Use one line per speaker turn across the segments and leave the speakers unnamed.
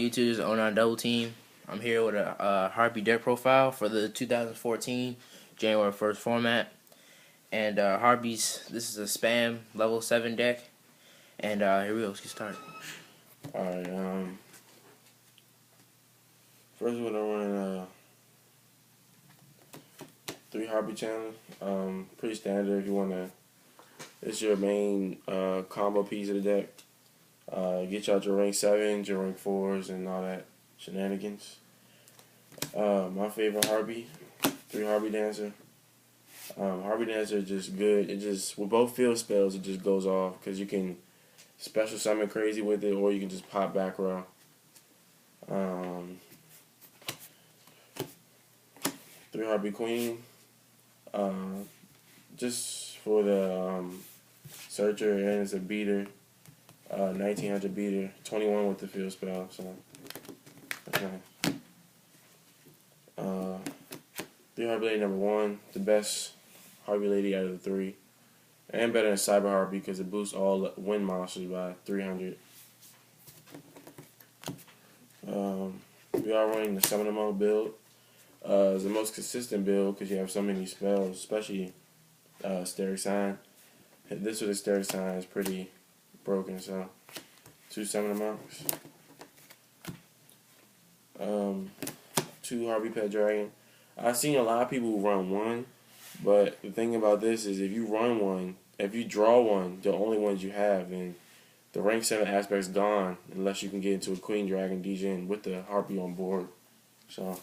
YouTube? This is 09 Double Team. I'm here with a Harpie deck profile for the 2014 January 1st format. And Harpie's, this is a spam level 7 deck. And here we go, let's get started.
Alright, first we're gonna run 3 Harpie channels. Pretty standard if you wanna, it's your main combo piece of the deck. Get you out your rank 7s, your rank 4s, and all that shenanigans. My favorite Harpie, 3 Harpie Dancer. Harpie Dancer is just good. It just, with both field spells, it just goes off because you can special summon crazy with it, or you can just pop back row. 3 Harpie Queen. Just for the searcher, and it's a beater. 1900 beater, 21 with the field spell, so that's nice. 3 Harpie Lady number 1, the best Harpie Lady out of the 3, and better than Cyber Harpie because it boosts all wind monsters by 300. We are running the Summoner Mode build. It's the most consistent build because you have so many spells, especially Steric Sign. This with a Steric Sign is pretty broken, so 2 Summoner Monks. 2 Harpie Pet Dragon. I've seen a lot of people who run 1, but the thing about this is if you run 1, if you draw 1, the only ones you have, then the rank 7 aspect's gone unless you can get into a Queen Dragon DGen with the Harpie on board. So,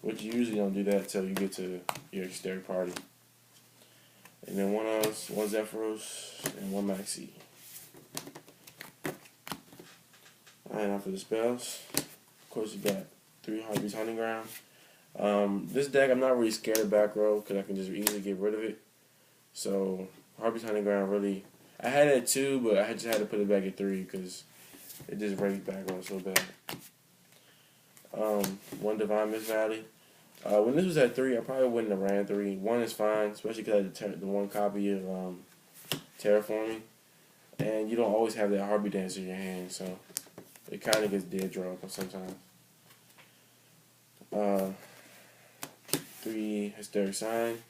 which you usually don't do that until you get to your Steric party. And then 1 Oz, 1 Zephyros, and 1 Maxi. Alright, now for the spells. Of course, you got 3 Harpie's Hunting Ground. This deck, I'm not really scared of back row because I can just easily get rid of it. So, Harpie's Hunting Ground really, I had it at 2, but I just had to put it back at 3 because it just raised back row so bad. 1 Divine Mist Valley. When this was at 3, I probably wouldn't have ran 3. 1 is fine, especially because I had the 1 copy of Terraforming. And you don't always have that Harpie Dancer in your hand, so it kind of gets dead draw sometimes. 3 Hysteric Sign.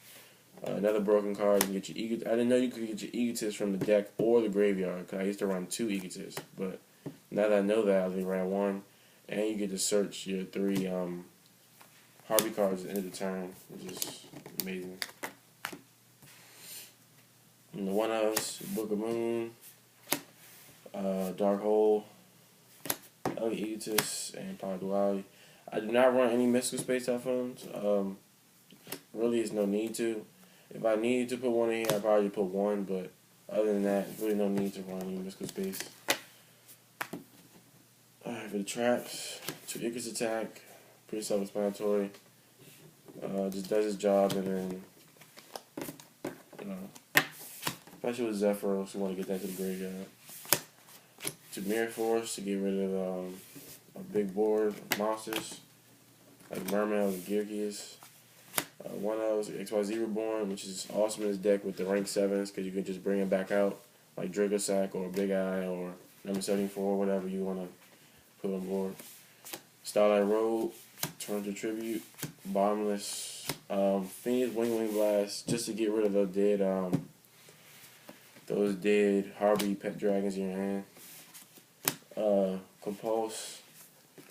Another broken card. You can get your Egotist. I didn't know you could get your Egotist from the deck or the graveyard because I used to run 2 Egotists. But now that I know that, I only ran 1. And you get to search your 3 Harpie cards at the end of the turn, which is amazing. And the 1 Oz, Book of Moon, Dark Hole, Ugly Egotist, and Power Duality. I do not run any Mystical Space Typhoons. Really, there's no need to. If I needed to put 1 in here, I'd probably put 1, but other than that, really no need to run any Mystical Space. Alright, for the traps, 2 Icarus attack, pretty self-explanatory. Just does his job, and then, especially with Zephyros, you want to get that to the graveyard. 2 Mirror Force to get rid of a big board of monsters, like Mermail and Gearkeys. 1 Oz XYZ Reborn, which is awesome in this deck with the rank 7s, because you can just bring it back out, like Draco Sack or Big Eye or number 74, whatever you want to put on board. Starlight Road, Torrential Tribute, Bottomless, Phoenix Wing Blast, just to get rid of those dead Harpie Pet Dragons in your hand. Compulse,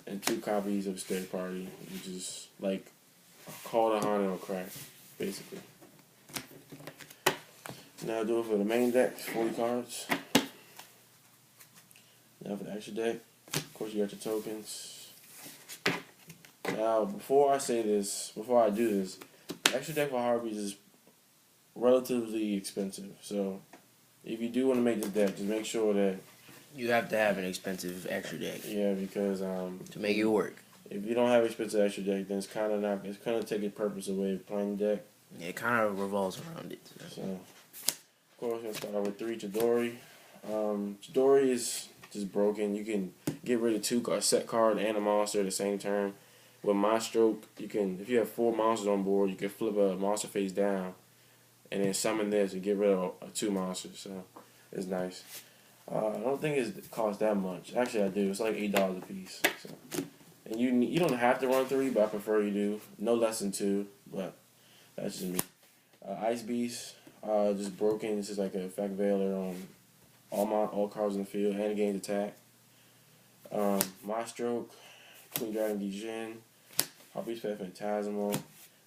and 2 copies of Steric Party, which is like a Call to Haunted on crack, basically. Now I'll do it for the main deck, 40 cards. Now for the extra deck, of course you got your tokens. Now before I do this, the extra deck for Harpies is relatively expensive. So if you do want to make this deck, just make sure that
You have to have an expensive extra deck.
Yeah, because
to make it work.
If you don't have expensive extra deck, then it's kind of taking purpose away of playing the deck.
Yeah, it kind of revolves around it.
So, of course, we're going to start out with 3 Chidori. Chidori is just broken. You can get rid of 2 a set card and a monster at the same turn. With My Stroke, you can, if you have 4 monsters on board, you can flip a monster face down and then summon this and get rid of 2 monsters. So, it's nice. I don't think it costs that much. Actually, I do. It's like $8 a piece. So. And you don't have to run 3, but I prefer you do. No less than 2, but that's just me. Ice Beast, just broken. This is like an effect veiler on all cards in the field and gains attack. My Stroke, Queen Dragon Dijin, Harpie's Pet Phantasmal,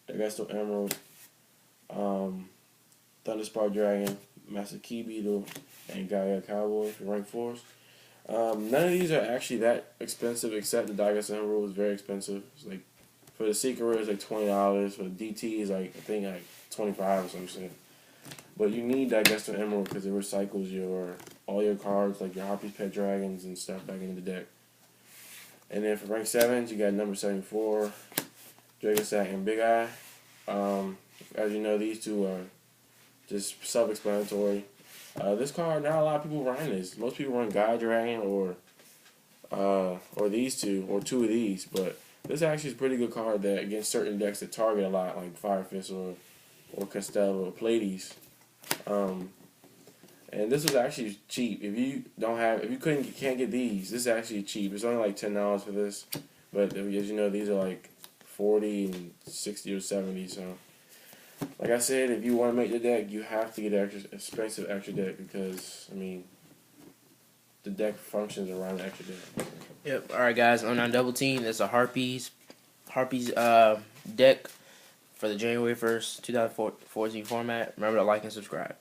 Dagesto Emerald, Thunderspark Dragon, Master Key Beetle, and Gaia Cowboy for rank 4s. None of these are actually that expensive except the Dagesto Emerald is very expensive. It's like, for the Secret it's like $20. For the DT is like, I think like 25 or some shit. But you need Dagesto Emerald because it recycles all your cards, like your Harpie's Pet Dragons and stuff back into the deck. And then for rank 7s, you got number 74, Dragonsack and Big Eye. As you know, these two are just self-explanatory. This card, not a lot of people run this. Most people run Gaia Dragon or these two, or 2 of these. But this actually is a pretty good card that against certain decks that target a lot, like Fire Fist or Costello or Pleiades. And this was actually cheap. If you can't get these, this is actually cheap. It's only like $10 for this. But as you know, these are like 40 and 60 or 70. So, like I said, if you want to make the deck, you have to get an expensive extra deck because, I mean, the deck functions around the extra deck.
Yep. All right, guys. On Double Team, that's a Harpie's deck for the January 1st, 2014 format. Remember to like and subscribe.